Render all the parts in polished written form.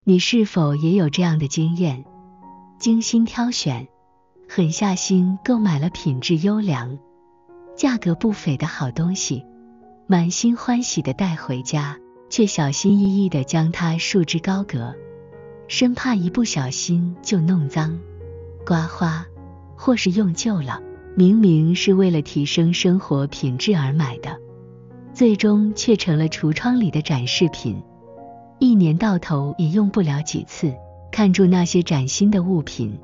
你是否也有这样的经验？精心挑选，狠下心购买了品质优良、价格不菲的好东西，满心欢喜地带回家，却小心翼翼地将它束之高阁，生怕一不小心就弄脏、刮花，或是用旧了。明明是为了提升生活品质而买的，最终却成了橱窗里的展示品，一年到头也用不了几次。看住那些崭新的物品，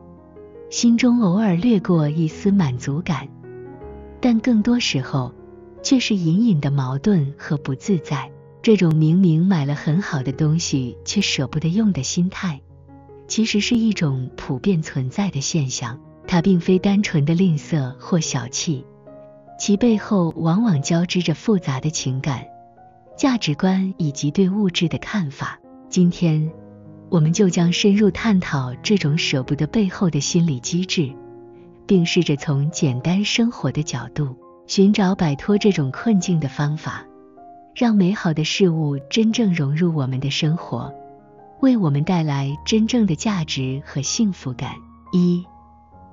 心中偶尔掠过一丝满足感，但更多时候却是隐隐的矛盾和不自在。这种明明买了很好的东西却舍不得用的心态，其实是一种普遍存在的现象。它并非单纯的吝啬或小气，其背后往往交织着复杂的情感、价值观以及对物质的看法。今天，我们就将深入探讨这种舍不得背后的心理机制，并试着从简单生活的角度，寻找摆脱这种困境的方法，让美好的事物真正融入我们的生活，为我们带来真正的价值和幸福感。一、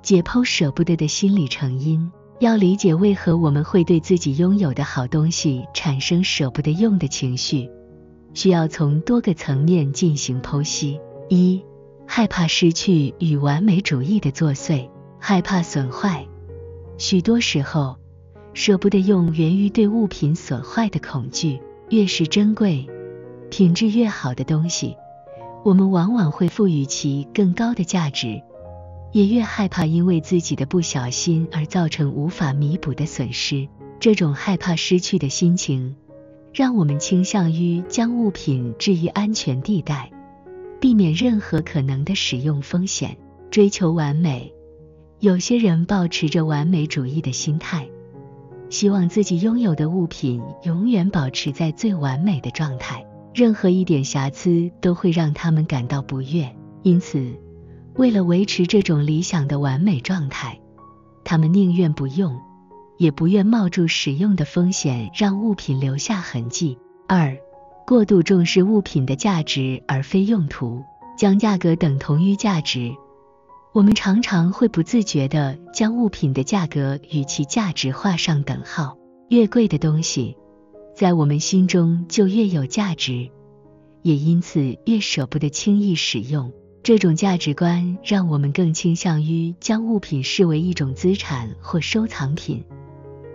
解剖舍不得的心理成因。要理解为何我们会对自己拥有的好东西产生舍不得用的情绪，需要从多个层面进行剖析。一、害怕失去与完美主义的作祟，害怕损坏。许多时候，舍不得用源于对物品损坏的恐惧。越是珍贵、品质越好的东西，我们往往会赋予其更高的价值，也越害怕因为自己的不小心而造成无法弥补的损失。这种害怕失去的心情，让我们倾向于将物品置于安全地带，避免任何可能的使用风险。追求完美，有些人抱持着完美主义的心态，希望自己拥有的物品永远保持在最完美的状态，任何一点瑕疵都会让他们感到不悦。因此，为了维持这种理想的完美状态，他们宁愿不用，也不愿冒住使用的风险让物品留下痕迹。二、过度重视物品的价值而非用途，将价格等同于价值。我们常常会不自觉地将物品的价格与其价值画上等号，越贵的东西，在我们心中就越有价值，也因此越舍不得轻易使用。这种价值观让我们更倾向于将物品视为一种资产或收藏品，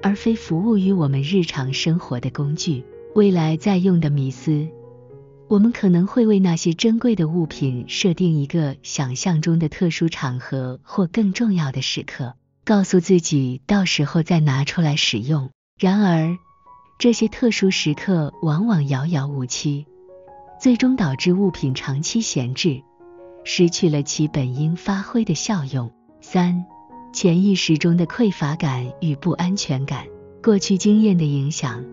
而非服务于我们日常生活的工具。未来在用的迷思，我们可能会为那些珍贵的物品设定一个想象中的特殊场合或更重要的时刻，告诉自己到时候再拿出来使用。然而，这些特殊时刻往往遥遥无期，最终导致物品长期闲置，失去了其本应发挥的效用。三、潜意识中的匮乏感与不安全感。过去经验的影响，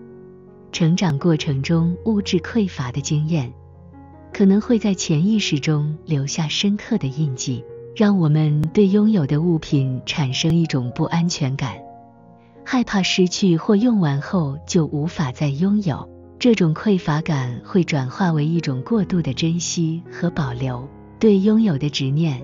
成长过程中物质匮乏的经验，可能会在潜意识中留下深刻的印记，让我们对拥有的物品产生一种不安全感，害怕失去或用完后就无法再拥有。这种匮乏感会转化为一种过度的珍惜和保留。对拥有的执念，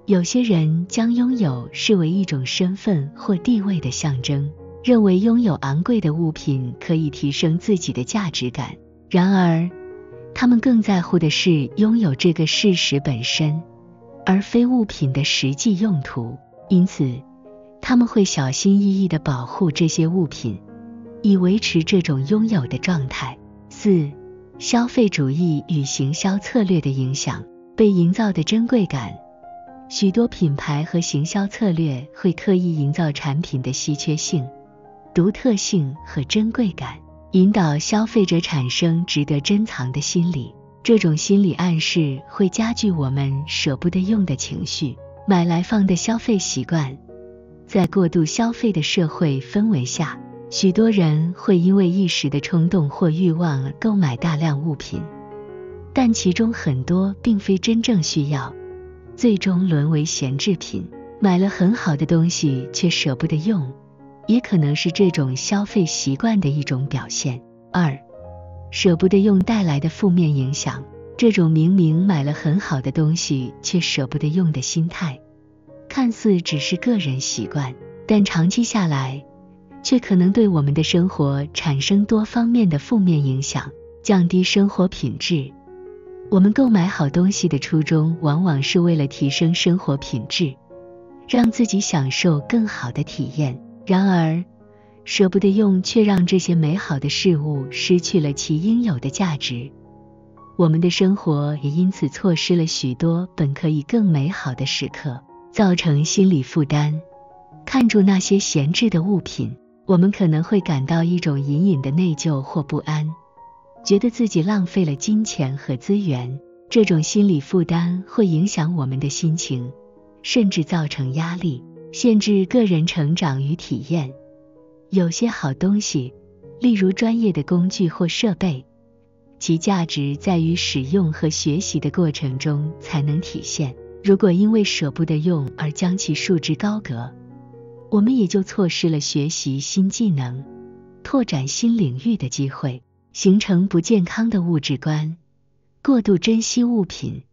有些人将拥有视为一种身份或地位的象征，认为拥有昂贵的物品可以提升自己的价值感。然而，他们更在乎的是拥有这个事实本身，而非物品的实际用途。因此，他们会小心翼翼地保护这些物品，以维持这种拥有的状态。四、消费主义与行销策略的影响。被营造的珍贵感，许多品牌和行销策略会刻意营造产品的稀缺性、独特性和珍贵感，引导消费者产生值得珍藏的心理。这种心理暗示会加剧我们舍不得用的情绪。买来放的消费习惯，在过度消费的社会氛围下，许多人会因为一时的冲动或欲望而购买大量物品，但其中很多并非真正需要，最终沦为闲置品。买了很好的东西却舍不得用，也可能是这种消费习惯的一种表现。二、舍不得用带来的负面影响。这种明明买了很好的东西却舍不得用的心态，看似只是个人习惯，但长期下来却可能对我们的生活产生多方面的负面影响，降低生活品质。我们购买好东西的初衷往往是为了提升生活品质，让自己享受更好的体验，然而舍不得用却让这些美好的事物失去了其应有的价值，我们的生活也因此错失了许多本可以更美好的时刻，造成心理负担。看住那些闲置的物品，我们可能会感到一种隐隐的内疚或不安，觉得自己浪费了金钱和资源。这种心理负担会影响我们的心情，甚至造成压力，限制个人成长与体验。有些好东西，例如专业的工具或设备，其价值在于使用和学习的过程中才能体现。如果因为舍不得用而将其束之高阁，我们也就错失了学习新技能、拓展新领域的机会，形成不健康的物质观。过度珍惜物品，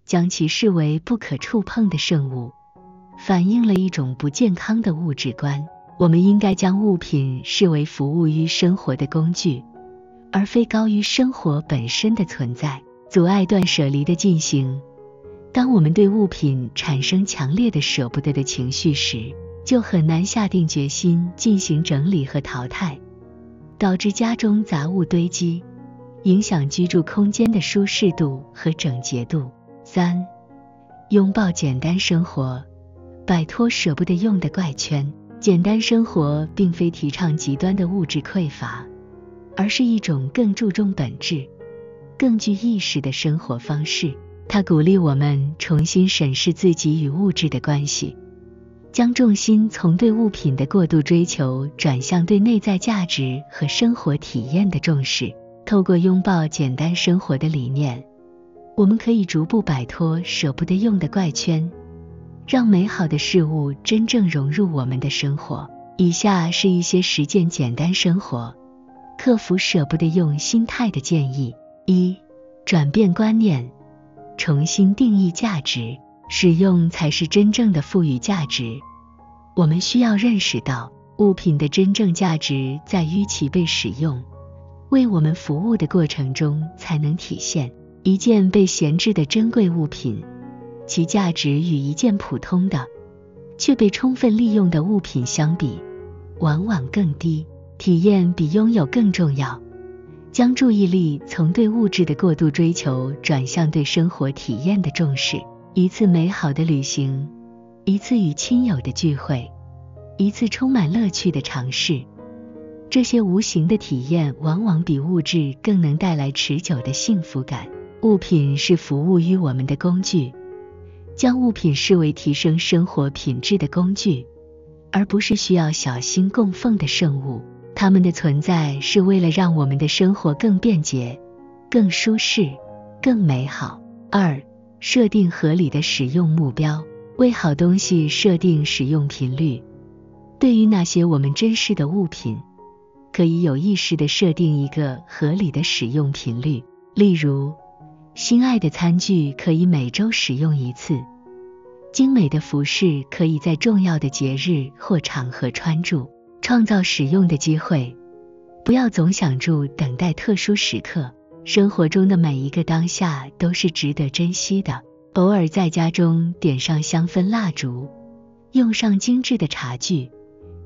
将其视为不可触碰的圣物，反映了一种不健康的物质观。我们应该将物品视为服务于生活的工具，而非高于生活本身的存在，阻碍断舍离的进行。当我们对物品产生强烈的舍不得的情绪时，就很难下定决心进行整理和淘汰，导致家中杂物堆积，影响居住空间的舒适度和整洁度。3. 拥抱简单生活，摆脱舍不得用的怪圈。简单生活并非提倡极端的物质匮乏，而是一种更注重本质、更具意识的生活方式。它鼓励我们重新审视自己与物质的关系，将重心从对物品的过度追求转向对内在价值和生活体验的重视。透过拥抱简单生活的理念，我们可以逐步摆脱舍不得用的怪圈，让美好的事物真正融入我们的生活。以下是一些实践简单生活、克服舍不得用心态的建议。1. 转变观念，重新定义价值。使用才是真正的赋予价值。我们需要认识到，物品的真正价值在于其被使用、为我们服务的过程中才能体现。一件被闲置的珍贵物品，其价值与一件普通的却被充分利用的物品相比，往往更低。体验比拥有更重要。将注意力从对物质的过度追求转向对生活体验的重视。一次美好的旅行，一次与亲友的聚会，一次充满乐趣的尝试，这些无形的体验往往比物质更能带来持久的幸福感。物品是服务于我们的工具，将物品视为提升生活品质的工具，而不是需要小心供奉的圣物。它们的存在是为了让我们的生活更便捷、更舒适、更美好。2. 设定合理的使用目标，为好东西设定使用频率。对于那些我们珍视的物品，可以有意识地设定一个合理的使用频率。例如，心爱的餐具可以每周使用一次，精美的服饰可以在重要的节日或场合穿着。创造使用的机会，不要总想着等待特殊时刻。生活中的每一个当下都是值得珍惜的。偶尔在家中点上香氛蜡烛，用上精致的茶具，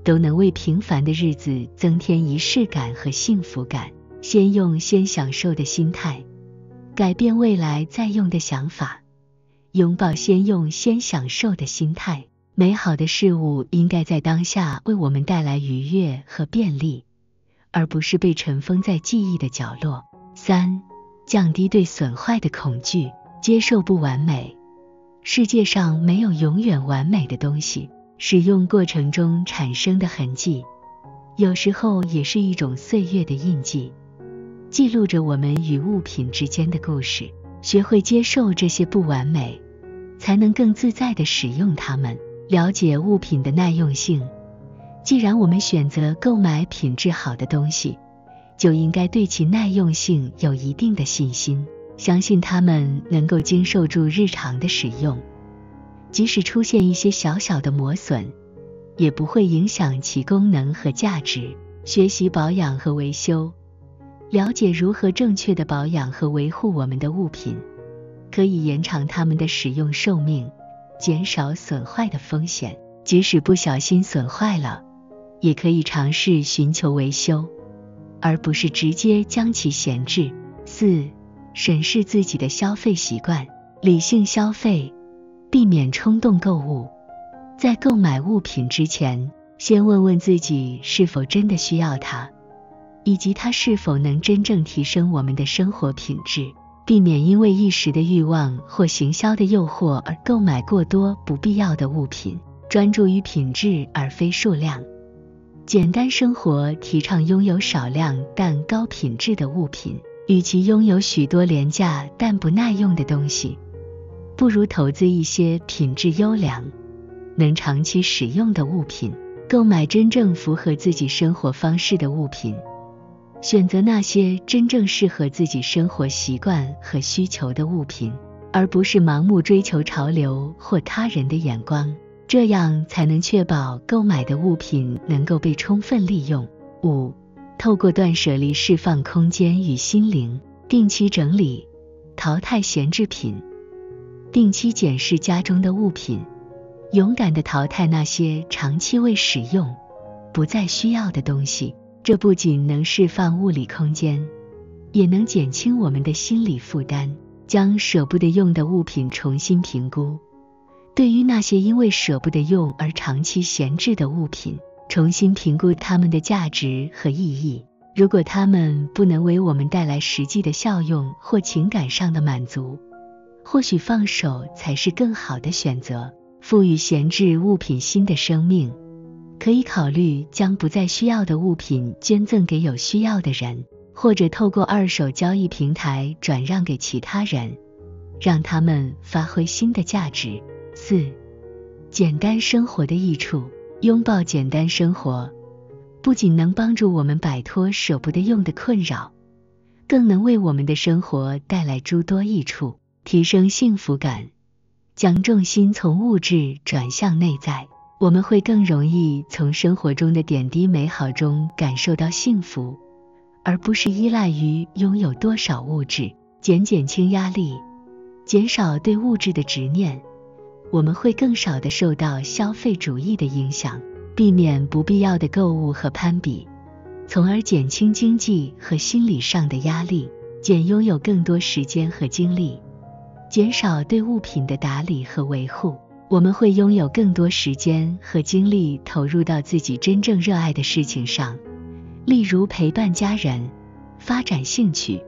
都能为平凡的日子增添仪式感和幸福感。先用先享受的心态，改变未来再用的想法。拥抱先用先享受的心态。美好的事物应该在当下为我们带来愉悦和便利，而不是被尘封在记忆的角落。3. 降低对损坏的恐惧，接受不完美。世界上没有永远完美的东西，使用过程中产生的痕迹，有时候也是一种岁月的印记，记录着我们与物品之间的故事。学会接受这些不完美，才能更自在地使用它们。了解物品的耐用性，既然我们选择购买品质好的东西，就应该对其耐用性有一定的信心。相信它们能够经受住日常的使用，即使出现一些小小的磨损，也不会影响其功能和价值。学习保养和维修，了解如何正确地保养和维护我们的物品，可以延长它们的使用寿命，减少损坏的风险。即使不小心损坏了，也可以尝试寻求维修，而不是直接将其闲置。4. 审视自己的消费习惯，理性消费，避免冲动购物。在购买物品之前，先问问自己是否真的需要它，以及它是否能真正提升我们的生活品质。避免因为一时的欲望或行销的诱惑而购买过多不必要的物品，专注于品质而非数量。简单生活提倡拥有少量但高品质的物品，与其拥有许多廉价但不耐用的东西，不如投资一些品质优良、能长期使用的物品。购买真正符合自己生活方式的物品，选择那些真正适合自己生活习惯和需求的物品，而不是盲目追求潮流或他人的眼光，这样才能确保购买的物品能够被充分利用。5. 透过断舍离释放空间与心灵，定期整理，淘汰闲置品，定期检视家中的物品，勇敢地淘汰那些长期未使用、不再需要的东西。这不仅能释放物理空间，也能减轻我们的心理负担。将舍不得用的物品重新评估，对于那些因为舍不得用而长期闲置的物品，重新评估它们的价值和意义。如果它们不能为我们带来实际的效用或情感上的满足，或许放手才是更好的选择。赋予闲置物品新的生命，可以考虑将不再需要的物品捐赠给有需要的人，或者透过二手交易平台转让给其他人，让他们发挥新的价值。4. 简单生活的益处，拥抱简单生活，不仅能帮助我们摆脱舍不得用的困扰，更能为我们的生活带来诸多益处，提升幸福感。将重心从物质转向内在，我们会更容易从生活中的点滴美好中感受到幸福，而不是依赖于拥有多少物质。减轻压力，减少对物质的执念，我们会更少地受到消费主义的影响，避免不必要的购物和攀比，从而减轻经济和心理上的压力。拥有更多时间和精力，减少对物品的打理和维护，我们会拥有更多时间和精力投入到自己真正热爱的事情上，例如陪伴家人、发展兴趣、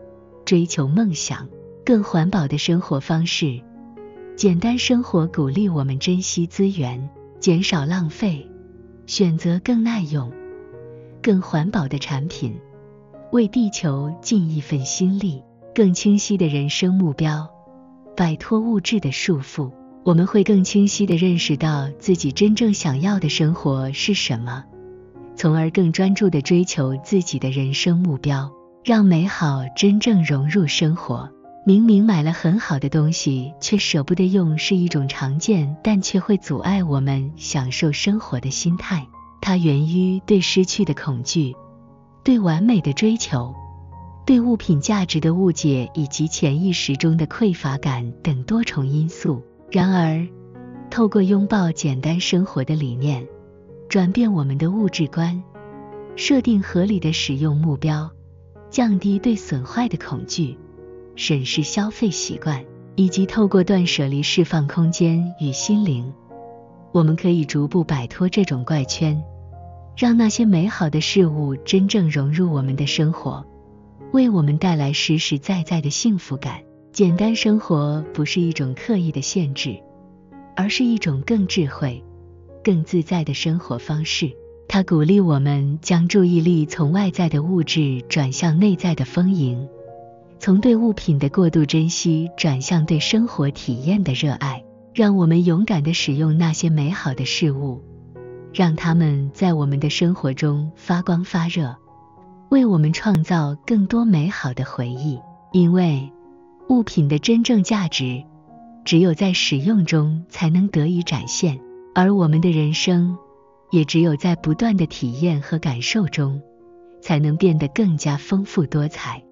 追求梦想。更环保的生活方式，简单生活鼓励我们珍惜资源，减少浪费，选择更耐用、更环保的产品，为地球尽一份心力。更清晰的人生目标，摆脱物质的束缚，我们会更清晰地认识到自己真正想要的生活是什么，从而更专注地追求自己的人生目标，让美好真正融入生活。明明买了很好的东西却舍不得用，是一种常见但却会阻碍我们享受生活的心态。它源于对失去的恐惧，对完美的追求，对物品价值的误解，以及潜意识中的匮乏感等多重因素。然而，透过拥抱简单生活的理念，转变我们的物质观，设定合理的使用目标，降低对损坏的恐惧，审视消费习惯，以及透过断舍离释放空间与心灵，我们可以逐步摆脱这种怪圈，让那些美好的事物真正融入我们的生活，为我们带来实实在在的幸福感。简单生活不是一种刻意的限制，而是一种更智慧、更自在的生活方式。它鼓励我们将注意力从外在的物质转向内在的丰盈，从对物品的过度珍惜转向对生活体验的热爱。让我们勇敢地使用那些美好的事物，让它们在我们的生活中发光发热，为我们创造更多美好的回忆。因为物品的真正价值，只有在使用中才能得以展现，而我们的人生，也只有在不断的体验和感受中，才能变得更加丰富多彩。